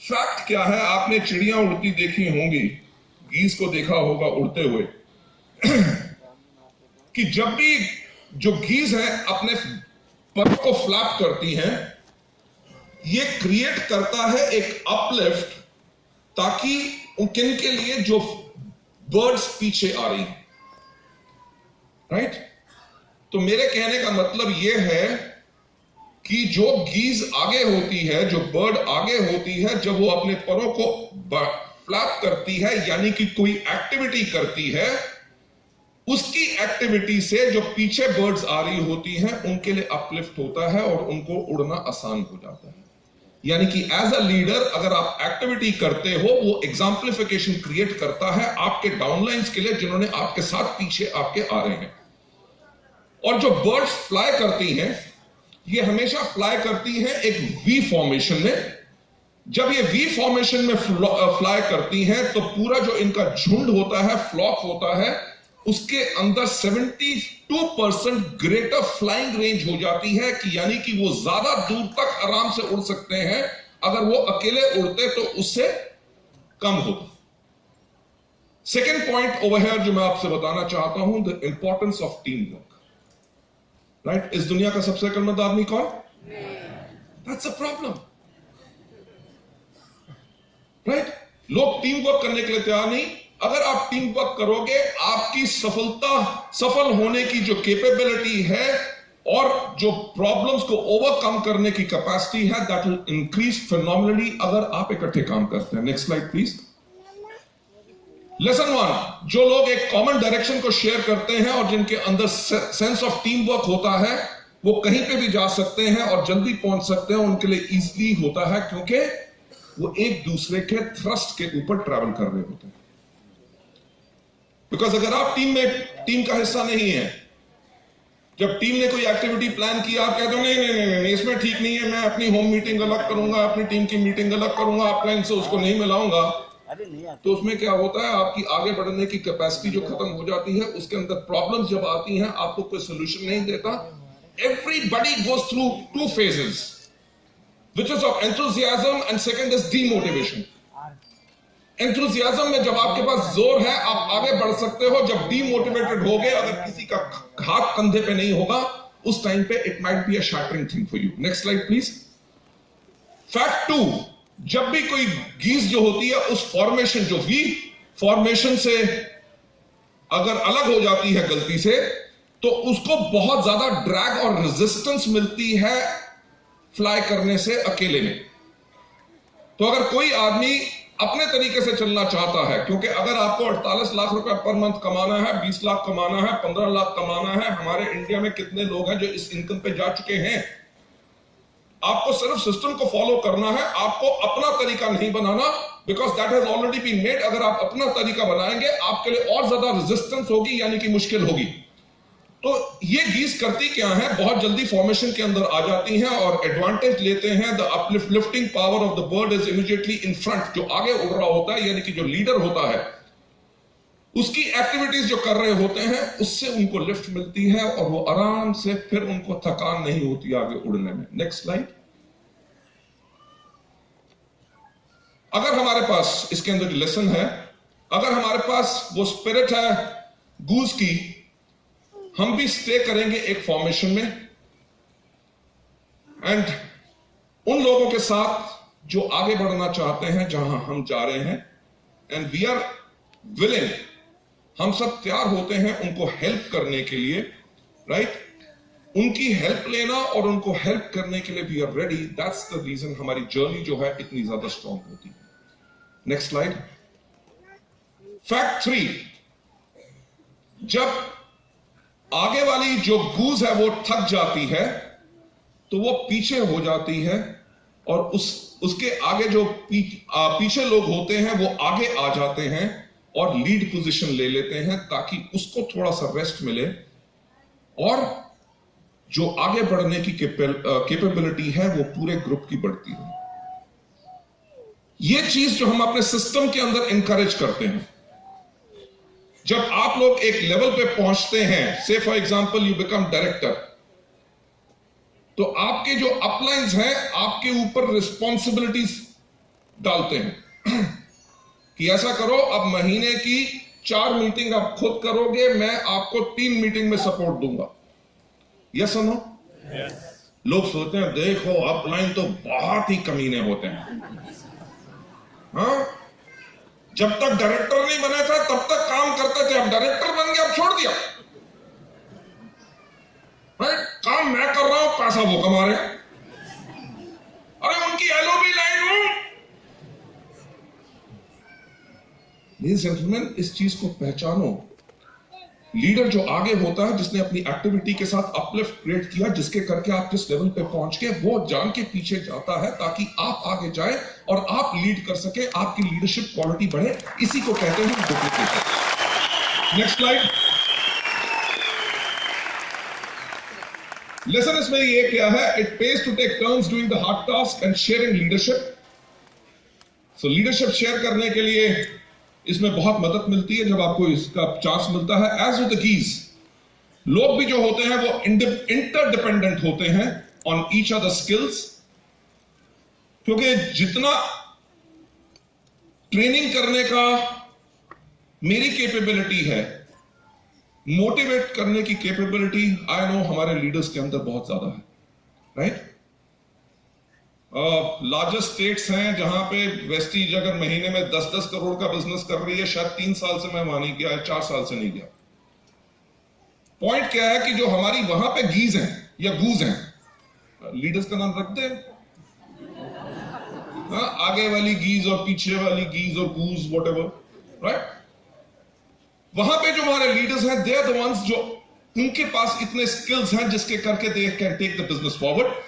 Fact क्या है, आपने चिड़िया उड़ती देखी होंगी, गीज को देखा होगा उड़ते हुए कि जब भी जो गीज है अपने पर को फ्लैप करती हैं, ये क्रिएट करता है एक अपलिफ्ट, ताकि उनके लिए जो बर्ड्स पीछे आ रही, राइट। तो मेरे कहने का मतलब यह है कि जो गीज आगे होती है, जो बर्ड आगे होती है, जब वो अपने परों को फ्लैप करती है, यानी कि कोई एक्टिविटी करती है, उसकी एक्टिविटी से जो पीछे बर्ड्स आ रही होती हैं उनके लिए अपलिफ्ट होता है और उनको उड़ना आसान हो जाता है। यानी कि एज अ लीडर अगर आप एक्टिविटी करते हो, वो एग्जाम्पलिफिकेशन क्रिएट करता है आपके डाउनलाइंस के लिए, जिन्होंने आपके साथ पीछे आपके आ रहे हैं। और जो बर्ड्स फ्लाई करती हैं, ये हमेशा फ्लाई करती हैं एक वी फॉर्मेशन में। जब ये वी फॉर्मेशन में फ्लाई करती हैं तो पूरा जो इनका झुंड होता है, फ्लॉक होता है, उसके अंदर 72% ग्रेटर फ्लाइंग रेंज हो जाती है, कि यानी कि वो ज्यादा दूर तक आराम से उड़ सकते हैं। अगर वो अकेले उड़ते तो उससे कम होता। सेकेंड पॉइंट ओवर हियर जो मैं आपसे बताना चाहता हूं, the importance of team work, right. इस दुनिया का सबसे अक्लमंद आदमी कौन? That's a problem, right. लोग टीम वर्क करने के लिए तैयार नहीं। अगर आप टीम वर्क करोगे, आपकी सफल होने की जो कैपेबिलिटी है और जो प्रॉब्लम्स को ओवरकम करने की कैपेसिटी है, दैट विल इंक्रीज फिनोमिनली अगर आप इकट्ठे काम करते हैं। Next slide please. लेसन 1, जो लोग एक कॉमन डायरेक्शन को शेयर करते हैं और जिनके अंदर सेंस ऑफ टीम वर्क होता है, वो कहीं पे भी जा सकते हैं और जल्दी पहुंच सकते हैं। उनके लिए इजीली होता है क्योंकि वो एक दूसरे के थ्रस्ट के ऊपर ट्रैवल कर रहे होते हैं। बिकॉज अगर आप टीम का हिस्सा नहीं है, जब टीम ने कोई एक्टिविटी प्लान किया, आप कहते हो नहीं इसमें ठीक नहीं है, मैं अपनी होम मीटिंग अलग करूंगा, अपनी टीम की मीटिंग अलग करूंगा, अपलाइन से उसको नहीं मिलाऊंगा, तो उसमें क्या होता है, आपकी आगे बढ़ने की कैपेसिटी जो खत्म हो जाती है। उसके अंदर प्रॉब्लम्स जब आती हैं, आपको कोई सोल्यूशन नहीं देता। Everybody goes through 2 phases, which is of enthusiasm and second is demotivation. Enthusiasm में जब आपके पास जोर है, आप आगे बढ़ सकते हो। जब डीमोटिवेटेड हो गए, अगर किसी का हाथ कंधे पे नहीं होगा, उस टाइम पे it might be a shattering thing for you. Next slide please. Fact 2, जब भी कोई गीज जो होती है, उस फॉर्मेशन, जो वी फॉर्मेशन से अगर अलग हो जाती है गलती से, तो उसको बहुत ज्यादा ड्रैग और रेजिस्टेंस मिलती है फ्लाई करने से अकेले में। तो अगर कोई आदमी अपने तरीके से चलना चाहता है, क्योंकि अगर आपको 48 लाख रुपए पर मंथ कमाना है, 20 लाख कमाना है, 15 लाख कमाना है, हमारे इंडिया में कितने लोग हैं जो इस इनकम पे जा चुके हैं। आपको सिर्फ सिस्टम को फॉलो करना है, आपको अपना तरीका नहीं बनाना, because that has already been made. अगर आप अपना तरीका बनाएंगे, आपके लिए और ज्यादा रेजिस्टेंस होगी, यानी कि मुश्किल होगी। तो ये गीज करती क्या है, बहुत जल्दी फॉर्मेशन के अंदर आ जाती हैं और एडवांटेज लेते हैं। The uplifting power of the bird is immediately in front. जो आगे उड़ रहा होता है, यानी कि जो लीडर होता है, उसकी एक्टिविटीज जो कर रहे होते हैं, उससे उनको लिफ्ट मिलती है और वो आराम से फिर उनको थकान नहीं होती आगे उड़ने में। Next slide. अगर हमारे पास इसके अंदर जो लेसन है, अगर हमारे पास वो स्पिरिट है गूज की, हम भी स्टे करेंगे एक फॉर्मेशन में एंड उन लोगों के साथ जो आगे बढ़ना चाहते हैं जहां हम जा रहे हैं, एंड वी आर विलिंग, हम सब तैयार होते हैं उनको हेल्प करने के लिए, राइट। उनकी हेल्प लेना और उनको हेल्प करने के लिए we are ready. That's the reason हमारी जर्नी जो है इतनी ज्यादा स्ट्रांग होती है। Next slide. फैक्ट 3, जब आगे वाली जो गूज है वो थक जाती है, तो वो पीछे हो जाती है और उसके आगे जो पीछे लोग होते हैं वो आगे आ जाते हैं और लीड पोजीशन ले लेते हैं, ताकि उसको थोड़ा सा रेस्ट मिले और जो आगे बढ़ने की कैपेबिलिटी है वो पूरे ग्रुप की बढ़ती है। ये चीज जो हम अपने सिस्टम के अंदर इंकरेज करते हैं, जब आप लोग एक लेवल पे पहुंचते हैं, से for example you become director, तो आपके जो अपलाइंस हैं, आपके ऊपर रिस्पॉन्सिबिलिटीज डालते हैं कि ऐसा करो, अब महीने की 4 मीटिंग आप खुद करोगे, मैं आपको 3 मीटिंग में सपोर्ट दूंगा। यस और नो? लोग सोचते हैं देखो अपलाइन तो बहुत ही कमीने होते हैं। हाँ, जब तक डायरेक्टर नहीं बना था तब तक काम करते थे, अब डायरेक्टर बन गया, अब छोड़ दिया। काम मैं कर रहा हूं, पैसा वो कमा रहे हैं। अरे उनकी एलओबी लाइन हूं। लेडीज एंड जेंटलमैन, इस चीज को पहचानो। लीडर जो आगे होता है, जिसने अपनी एक्टिविटी के साथ अपलिफ्ट क्रिएट किया, जिसके करके आप जिस लेवल पे पहुंच गए, वो जान के पीछे जाता है ताकि आप आगे जाए और आप लीड कर सके, आपकी लीडरशिप क्वालिटी बढ़े। इसी को कहते हैं डुप्लीकेशन। Next slide. लेसन इसमें ये क्या है? It pays to take turns doing the hard task and sharing leadership. So leadership share करने के लिए इसमें बहुत मदद मिलती है जब आपको इसका चांस मिलता है। एज विद द कीज, लोग भी जो होते हैं वो इंटरडिपेंडेंट होते हैं ऑन ईच अदर स्किल्स, क्योंकि जितना ट्रेनिंग करने का मेरी कैपेबिलिटी है, मोटिवेट करने की कैपेबिलिटी आई नो हमारे लीडर्स के अंदर बहुत ज्यादा है। राइट? लार्जेस्ट स्टेट्स हैं जहां पे वेस्टीज अगर महीने में 10-10 करोड़ का बिजनेस कर रही है, शायद 3 साल से मैं वहां नहीं गया, 4 साल से नहीं गया। पॉइंट क्या है कि जो हमारी वहां पे गीज हैं या गूज हैं, लीडर्स का नाम रखते हैं, आगे वाली गीज और पीछे वाली गीज और गूज, व्हाटएवर, राइट? वहां पे जो हमारे लीडर्स हैं, दे आर द वंस जो उनके पास इतने स्किल्स हैं जिसके करके they can take the business forward.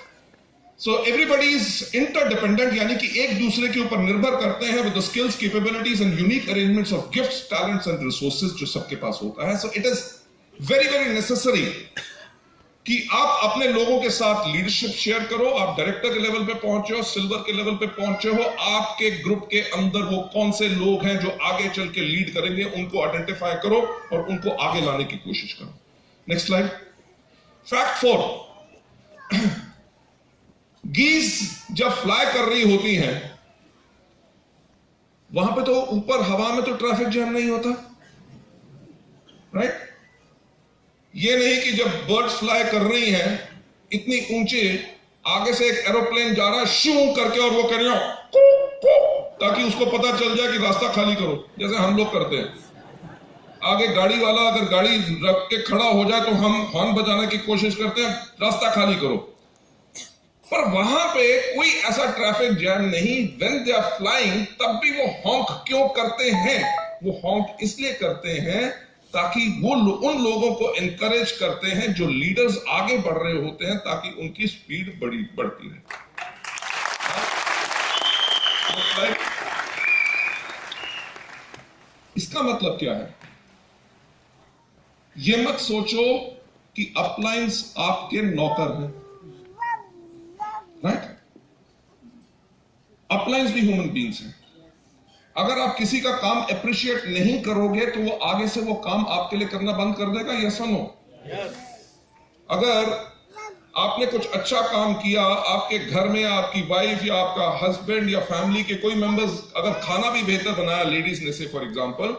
So everybody is interdependent, यानी कि एक दूसरे के ऊपर निर्भर करते हैं with the skills, capabilities and unique arrangements of gifts, talents and resources जो सबके पास होता है। So it is very very necessary कि आप अपने लोगों के साथ लीडरशिप शेयर करो। आप डायरेक्टर के लेवल पे पहुंचे हो, सिल्वर के लेवल पे पहुंचे हो, आपके ग्रुप के अंदर वो कौन से लोग हैं जो आगे चल के लीड करेंगे, उनको आइडेंटिफाई करो और उनको आगे लाने की कोशिश करो। Next slide. फैक्ट 4, गीज जब फ्लाई कर रही होती हैं, वहां पे तो ऊपर हवा में तो ट्रैफिक जैम नहीं होता, राइट? ये नहीं कि जब बर्ड्स फ्लाई कर रही हैं इतनी ऊंचे, आगे से एक एरोप्लेन जा रहा है शू करके और वो कर रहा ताकि उसको पता चल जाए कि रास्ता खाली करो, जैसे हम लोग करते हैं। आगे गाड़ी वाला अगर गाड़ी रख के खड़ा हो जाए तो हम हॉर्न बजाने की कोशिश करते हैं, रास्ता खाली करो। पर वहां पे कोई ऐसा ट्रैफिक जैम नहीं। व्हेन दे आर फ्लाइंग, तब भी वो हॉन्क क्यों करते हैं? वो हॉन्क इसलिए करते हैं ताकि वो उन लोगों को एनकरेज करते हैं जो लीडर्स आगे बढ़ रहे होते हैं, ताकि उनकी स्पीड बढ़ती रहे। इसका मतलब क्या है? ये मत सोचो कि अपलाइंस आपके नौकर हैं, राइट? अपलाइंस भी ह्यूमन बीइंग्स हैं। अगर आप किसी का काम अप्रिशिएट नहीं करोगे तो वो आगे से वो काम आपके लिए करना बंद कर देगा। यस और नो? अगर आपने कुछ अच्छा काम किया, आपके घर में आपकी वाइफ या आपका हस्बैंड या फैमिली के कोई मेंबर्स अगर खाना भी बेहतर बनाया, लेडीज ने से फॉर एग्जांपल,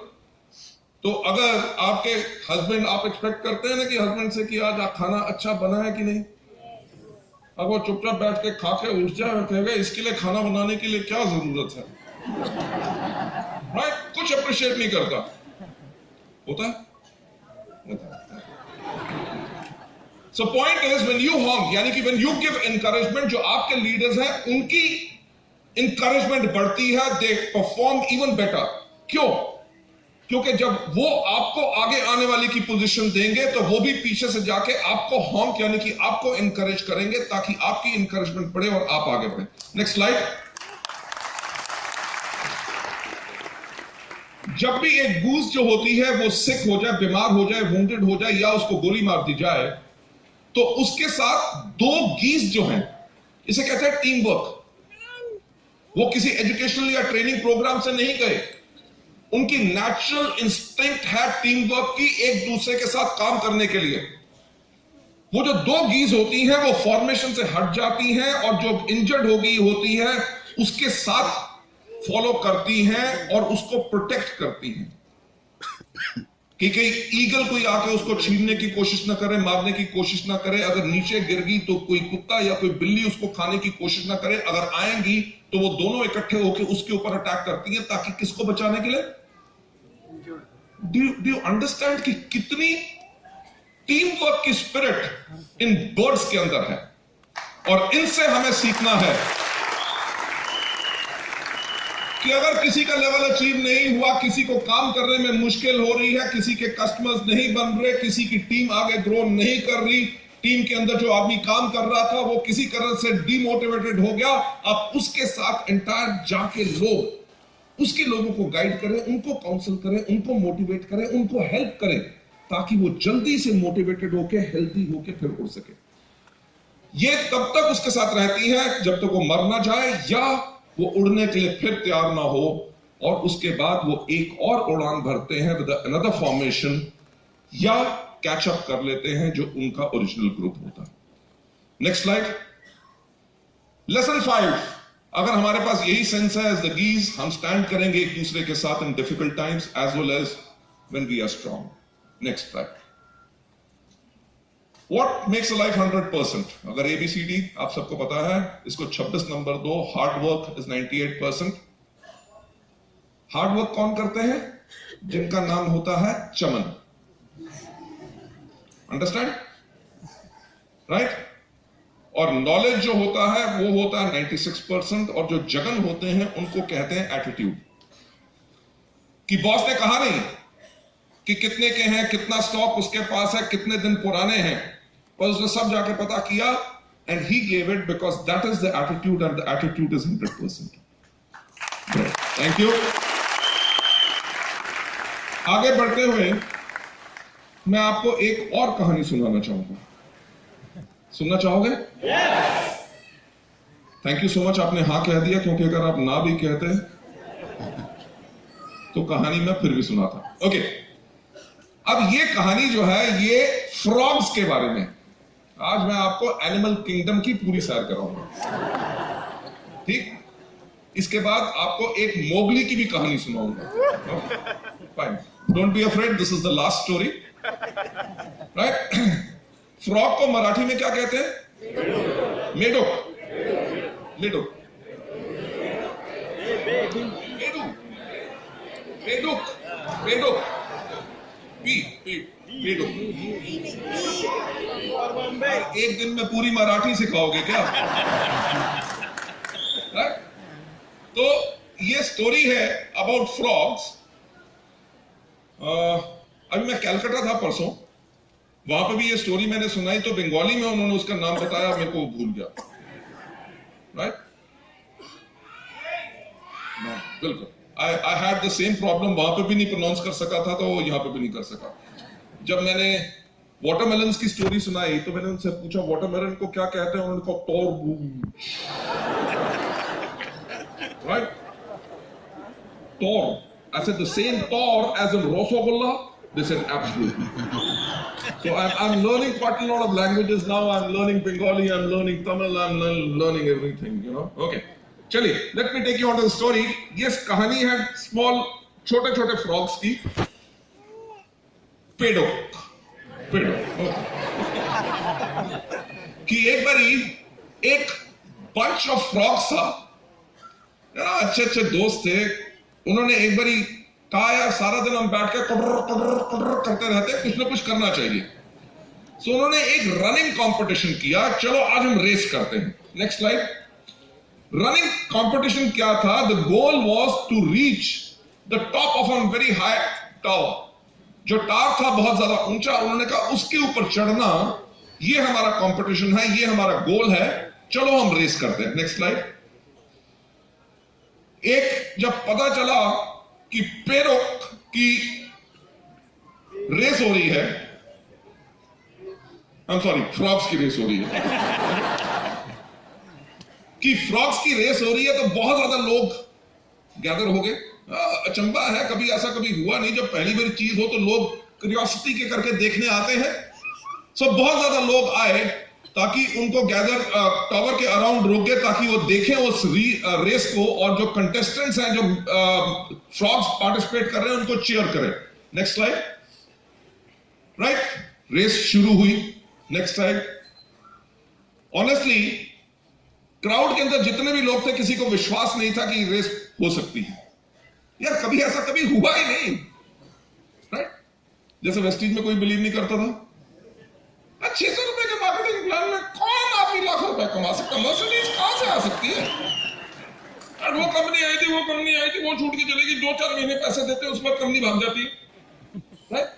तो अगर आपके हस्बैंड, आप एक्सपेक्ट करते हैं ना कि हस्बैंड से कि आज खाना अच्छा बना है कि नहीं। अब वो चुपचाप बैठ के खा के उठ जाए और कहेगा इसके लिए खाना बनाने के लिए क्या जरूरत है, राइट? कुछ अप्रिशिएट नहीं करता। होता है? So point is when you हॉन्क, यानी कि व्हेन यू गिव एनकरेजमेंट, जो आपके लीडर्स हैं उनकी इंकरेजमेंट बढ़ती है, दे परफॉर्म इवन बेटर। क्यों? क्योंकि जब वो आपको आगे आने वाली की पोजीशन देंगे तो वो भी पीछे से जाके आपको हॉन्क यानी कि आपको इंकरेज करेंगे ताकि आपकी इंकरेजमेंट बढ़े और आप आगे बढ़े। Next slide. जब भी एक गूज जो होती है वो सिक हो जाए, बीमार हो जाए, वुंडेड हो जाए या उसको गोली मार दी जाए, तो उसके साथ 2 गीज जो हैं, इसे कहते हैं टीम वर्क। वो किसी एजुकेशनल या ट्रेनिंग प्रोग्राम से नहीं गए, उनकी नेचुरल इंस्टिंक्ट है टीम वर्क की, एक दूसरे के साथ काम करने के लिए। वो जो 2 गीज होती हैं वो फॉर्मेशन से हट जाती हैं और जो इंजर्ड हो गई होती है उसके साथ फॉलो करती हैं और उसको प्रोटेक्ट करती हैं कि कहीं ईगल कोई आके उसको छीनने की कोशिश ना करे, मारने की कोशिश ना करे। अगर नीचे गिर गई तो कोई कुत्ता या कोई बिल्ली उसको खाने की कोशिश ना करे। अगर आएंगी तो वो दोनों इकट्ठे होकर उसके ऊपर अटैक करती हैं, ताकि किसको बचाने के लिए? डू यू अंडरस्टैंड कि कितनी टीम वर्क की स्पिरिट इन बर्ड्स के अंदर है? और इनसे हमें सीखना है कि अगर किसी का लेवल अचीव नहीं हुआ, किसी को काम करने में मुश्किल हो रही है, किसी के कस्टमर्स नहीं बन रहे, किसी की टीम आगे ग्रो नहीं कर रही, टीम के अंदर जो आदमी काम कर रहा था वो किसी तरह से डीमोटिवेटेड हो गया, आप उसके साथ एंटायर जाके उसके लोगों को गाइड करें, उनको काउंसिल करें, उनको मोटिवेट करें, उनको हेल्प करें, ताकि वो जल्दी से मोटिवेटेड होके हेल्दी होके फिर उड़ सके। ये तब तक उसके साथ रहती है जब तक वो मर ना जाए या वो उड़ने के लिए फिर तैयार ना हो, और उसके बाद वो एक और उड़ान भरते हैं विद अनदर फॉर्मेशन, या कैचअप कर लेते हैं जो उनका ओरिजिनल ग्रुप होता है। Next slide. लेसन 5। अगर हमारे पास यही सेंस है एज द गीज, हम स्टैंड करेंगे एक दूसरे के साथ in difficult times as well as when we are strong. Next slide. What makes a life 100%? अगर ABCD आप सबको पता है, इसको 26 नंबर दो। Hard work is 98%। Hard work कौन करते हैं? जिनका नाम होता है चमन। अंडरस्टैंड? राइट? और नॉलेज जो होता है वो होता है 96%, और जो जगन होते हैं उनको कहते हैं एटीट्यूड। कि बॉस ने कहा नहीं कि कितने के हैं, कितना स्टॉक उसके पास है, कितने दिन पुराने हैं, पर उसने सब जाके पता किया, and he gave it because that is the attitude, and the attitude is 100%। Thank you. आगे बढ़ते हुए मैं आपको एक और कहानी सुनाना चाहूंगा। सुनना चाहोगे? थैंक यू सो मच, आपने हाँ कह दिया, क्योंकि अगर आप ना भी कहते तो कहानी मैं फिर भी सुनाता। ओके, अब ये कहानी जो है ये फ्रॉग्स के बारे में। आज मैं आपको एनिमल किंगडम की पूरी सैर कराऊंगा, ठीक? इसके बाद आपको एक मोगली की भी कहानी सुनाऊंगा। Fine, don't be afraid, this is the last story, right? Frog को मराठी में क्या कहते हैं? मेढक। मेढक। मेढक। मेढक। एक दिन में पूरी मराठी सिखाओगे क्या? तो ये स्टोरी है अबाउट फ्रॉग्स। अभी मैं कलकत्ता था परसों, वहां पे भी ये स्टोरी मैंने सुनाई, तो बंगाली में उन्होंने उसका नाम बताया, मेरे को भूल गया। राइट? बिल्कुल। I had the same problem, वहां पे भी नहीं प्रोनाउंस कर सका था, तो यहाँ पे भी नहीं कर सका। जब मैंने वाटरमेलन की स्टोरी सुनाई तो मैंने उनसे पूछा वाटरमेलन को क्या कहते हैं, उन्होंने कहा तरबूज। Right? Tor. I said the same Tor as in Rosogulla. They said absolutely. So I'm learning quite a lot of languages now. I'm learning Bengali. I'm learning Tamil. I'm learning everything. You know. Okay. चलिए, let me take you on to the story. Yes, कहानी है small, छोटे-छोटे frogs की. पेडोक. कि एक बारी एक bunch of frogs था. अच्छे-अच्छे दोस्त थे. उन्होंने एक बारी कहा यार सारा दिन हम बैठ के कटर करते रहते, कुछ ना कुछ करना चाहिए. सो उन्होंने एक रनिंग कंपटीशन किया. चलो आज हम रेस करते हैं. Next slide. रनिंग कंपटीशन क्या था? The goal was to reach the top of a very high tower. जो टावर था बहुत ज्यादा ऊंचा. उन्होंने कहा उसके ऊपर चढ़ना ये हमारा कंपटीशन है, ये हमारा गोल है, चलो हम रेस करते हैं. Next slide. एक जब पता चला कि पेरोक की रेस हो रही है, फ्रॉग्स की रेस हो रही है, कि फ्रॉग्स की रेस हो रही है, तो बहुत ज्यादा लोग गैदर हो गए. अचंबा है, कभी ऐसा कभी हुआ नहीं. जब पहली बार चीज हो तो लोग क्यूरियोसिटी के करके देखने आते हैं. सो बहुत ज्यादा लोग आए ताकि उनको गैदर टावर के अराउंड रोके, ताकि वो देखें उस रेस को, और जो कंटेस्टेंट्स हैं, जो फ्रॉग्स पार्टिसिपेट कर रहे हैं, उनको चीयर करें। Next slide. राइट, रेस शुरू हुई। Next slide. ऑनेस्टली क्राउड के अंदर जितने भी लोग थे, किसी को विश्वास नहीं था कि रेस हो सकती है। यार कभी ऐसा कभी हुआ ही नहीं। राइट, जैसे वेस्टीज में कोई बिलीव नहीं करता था। 600 रुपए के मार्केटिंग प्लान में कौन आदमी लाखों रुपए कमा सकता? मर्सिडीज कहां से आ सकती है? और वो कंपनी आई थी, वो छूट के चलेगी, 2-4 महीने पैसे देते, उस पर कंपनी भाग जाती है। राइट,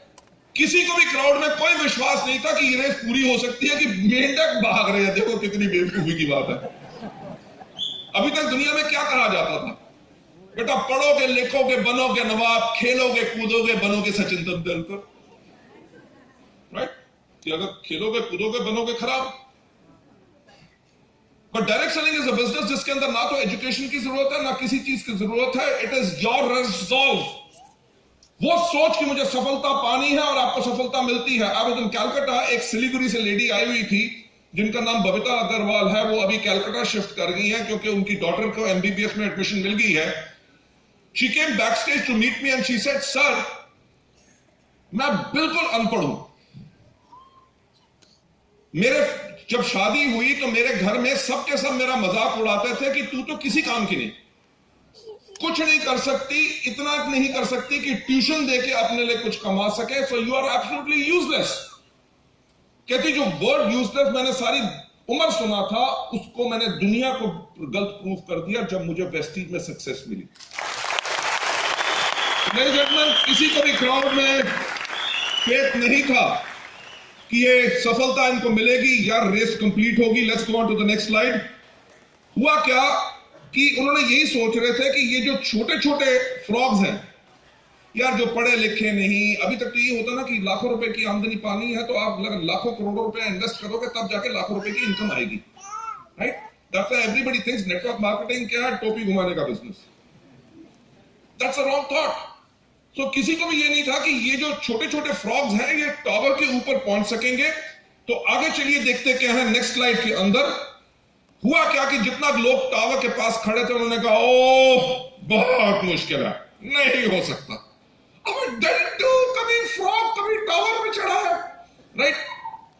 किसी को भी क्राउड में कोई विश्वास नहीं था कि ये रेस पूरी हो सकती है, कि मेंढक भाग रहे हैं। देखो कितनी बेवकूफी की बात है। अभी तक दुनिया में क्या कहा जाता था? बेटा पढ़ोगे, लिखोगे, बनोगे नवाब, खेलोगे, कूदोगे, बनोगे सचिन तेंदुलकर। राइट, कि अगर खेलोगे, कूदोगे, बनोगे खराब। But direct selling is a business जिसके अंदर ना तो एजुकेशन की जरूरत है, ना किसी चीज की जरूरत है। It is your resolve. वो सोच कि मुझे सफलता पानी है और आपको सफलता मिलती है। अब इन कैलकाटा एक सिलीगुड़ी से लेडी आई हुई थी जिनका नाम बबीता अग्रवाल है। वो अभी कैलकाटा शिफ्ट कर गई है क्योंकि उनकी डॉटर को एमबीबीएस में एडमिशन मिल गई है। She came back stage to meet me and she said, sir मैं बिल्कुल अनपढ़ हूं। मेरे जब शादी हुई तो मेरे घर में सबके सब मेरा मजाक उड़ाते थे कि तू तो किसी काम की नहीं, कुछ नहीं कर सकती, इतना नहीं कर सकती कि ट्यूशन देके अपने लिए कुछ कमा सके। So you are absolutely useless. कहती जो वर्ड यूजलेस मैंने सारी उम्र सुना था, उसको मैंने दुनिया को गलत प्रूफ कर दिया जब मुझे वेस्टीज में सक्सेस मिली। मेरे जजमेंट किसी को भी क्राउड में फेथ नहीं था कि ये सफलता इनको मिलेगी, यार रेस कंप्लीट होगी। Let's go on to the next slide. हुआ क्या कि उन्होंने यही सोच रहे थे कि ये जो छोटे छोटे फ्रॉग्स हैं, यार जो पढ़े लिखे नहीं, अभी तक तो ये होता ना कि लाखों रुपए की आमदनी पानी है तो आप लाखों करोड़ों रुपए इन्वेस्ट करोगे तब जाके लाखों रुपए की इनकम आएगी। Right, that's why everybody thinks network marketing क्या है, टोपी घुमाने का business. That's a wrong thought. तो किसी को भी ये नहीं था कि ये जो छोटे छोटे फ्रॉग्स हैं ये टावर के ऊपर पहुंच सकेंगे। तो आगे चलिए देखते क्या है नेक्स्ट स्लाइड के अंदर। हुआ क्या कि जितना लोग टावर के पास खड़े थे उन्होंने कहा, ओ बहुत मुश्किल है, नहीं हो सकता। अब डंडू कभी फ्रॉग कभी टावर में चढ़ा है। राइट,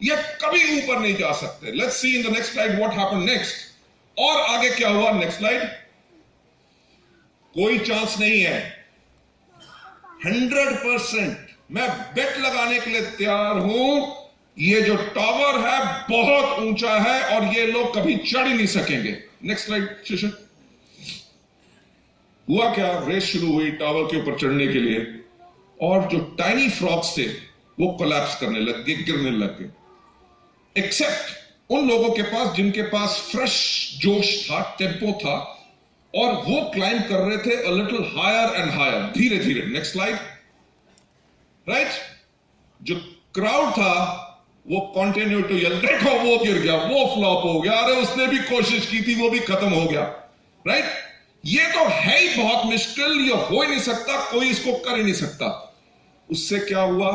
ये कभी ऊपर नहीं जा सकते। Let's see in the next slide what happened next. और आगे क्या हुआ, नेक्स्ट स्लाइड। कोई चांस नहीं है, 100% मैं बेट लगाने के लिए तैयार हूं, ये जो टावर है बहुत ऊंचा है और ये लोग कभी चढ़ ही नहीं सकेंगे। Next slide Shishir. हुआ क्या, रेस शुरू हुई टावर के ऊपर चढ़ने के लिए, और जो टाइनी फ्रॉग्स थे वो कोलैप्स करने लग गए, गिरने लग गए। एक्सेप्ट उन लोगों के पास जिनके पास फ्रेश जोश था, टेम्पो था, और वो क्लाइंब कर रहे थे a little higher and higher, धीरे धीरे। Next slide. राइट, जो क्राउड था वो कंटिन्यू टू येल, देखो वो गिर गया, वो फ्लॉप हो गया, अरे उसने भी कोशिश की थी, वो भी खत्म हो गया। राइट, ये तो है ही बहुत मुश्किल, ये हो ही नहीं सकता, कोई इसको कर ही नहीं सकता। उससे क्या हुआ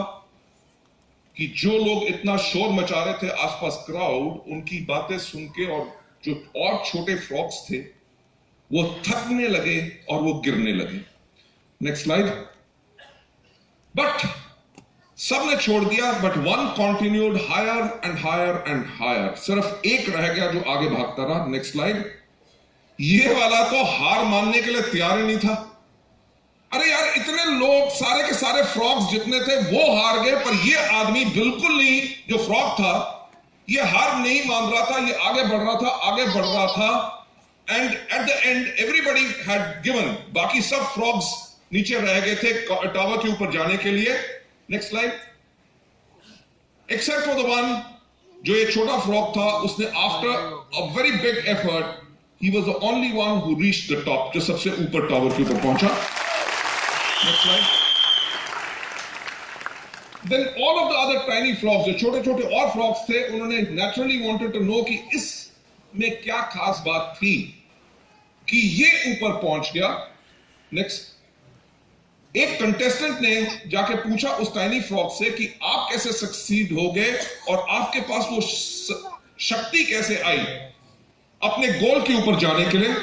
कि जो लोग इतना शोर मचा रहे थे आसपास क्राउड, उनकी बातें सुन के और जो और छोटे फ्रॉग्स थे वो थकने लगे और वो गिरने लगे। Next slide. बट सबने छोड़ दिया, but one continued higher and higher and higher. सिर्फ एक रह गया जो आगे भागता रहा। Next slide. ये वाला तो हार मानने के लिए तैयार ही नहीं था। अरे यार इतने लोग, सारे के सारे फ्रॉग्स जितने थे वो हार गए, पर ये आदमी बिल्कुल नहीं, जो फ्रॉग था ये हार नहीं मान रहा था, ये आगे बढ़ रहा था, आगे बढ़ रहा था। And at the end everybody had given, बाकी सब फ्रॉग्स नीचे रह गए थे टावर के ऊपर जाने के लिए। Next slide. Except for the one, जो एक छोटा फ्रॉग था, उसने after a very big effort, he was the only one who reached the top, जो सबसे ऊपर टावर के ऊपर पहुंचा। Next slide. Then all of the other tiny frogs, जो छोटे छोटे और फ्रॉग्स थे, उन्होंने नेचुरली वांटेड टू नो कि इसमें क्या खास बात थी कि ये ऊपर पहुंच गया। नेक्स्ट। एक कंटेस्टेंट ने जाके पूछा उस टाइनी फ्रॉग से कि आप कैसे सक्सीड हो गए और आपके पास वो शक्ति कैसे आई अपने गोल के ऊपर जाने के लिए?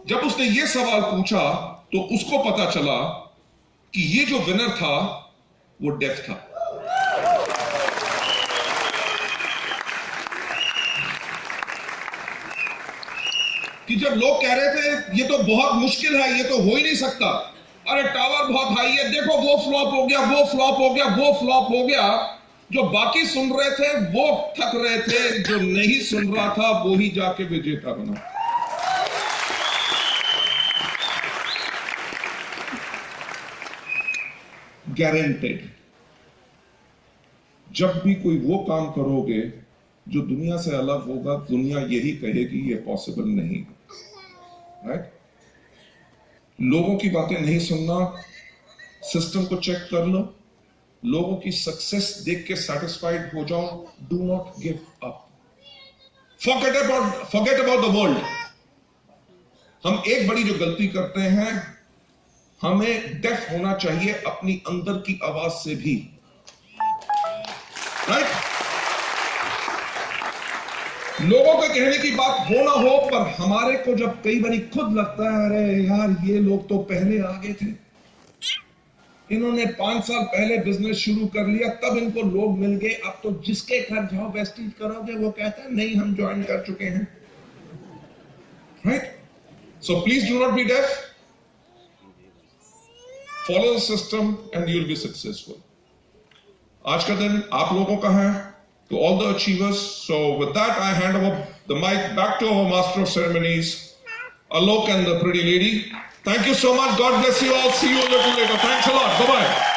जब उसने ये सवाल पूछा तो उसको पता चला कि ये जो विनर था वो डेफ था। कि जब लोग कह रहे थे ये तो बहुत मुश्किल है, ये तो हो ही नहीं सकता, अरे टावर बहुत हाई है, देखो वो फ्लॉप हो गया, वो फ्लॉप हो गया, वो फ्लॉप हो गया, जो बाकी सुन रहे थे वो थक रहे थे, जो नहीं सुन रहा था वो ही जाके विजेता बना। गारंटेड। जब भी कोई वो काम करोगे जो दुनिया से अलग होगा, दुनिया यही कहेगी ये पॉसिबल नहीं। राइट? लोगों की बातें नहीं सुनना, सिस्टम को चेक कर लो, लोगों की सक्सेस देख के सेटिस्फाइड हो जाओ, do not give up, forget about the world. हम एक बड़ी जो गलती करते हैं, हमें डेफ होना चाहिए अपनी अंदर की आवाज से भी। राइट? लोगों के कहने की बात हो ना हो, पर हमारे को जब कई बार खुद लगता है अरे यार ये लोग तो पहले आगे थे, इन्होंने 5 साल पहले बिजनेस शुरू कर लिया, तब इनको लोग मिल गए, अब तो जिसके घर जाओ वेस्टेज करोगे वो कहता है नहीं हम ज्वाइन कर चुके हैं। Right? So please do not be deaf, follow the system and you will be successful. आज का दिन आप लोगों का है, to all the achievers. So with that, I hand over the mic back to our Master of Ceremonies, Alok and the pretty lady. Thank you so much. God bless you all. See you a little later. Thanks a lot. Bye-bye.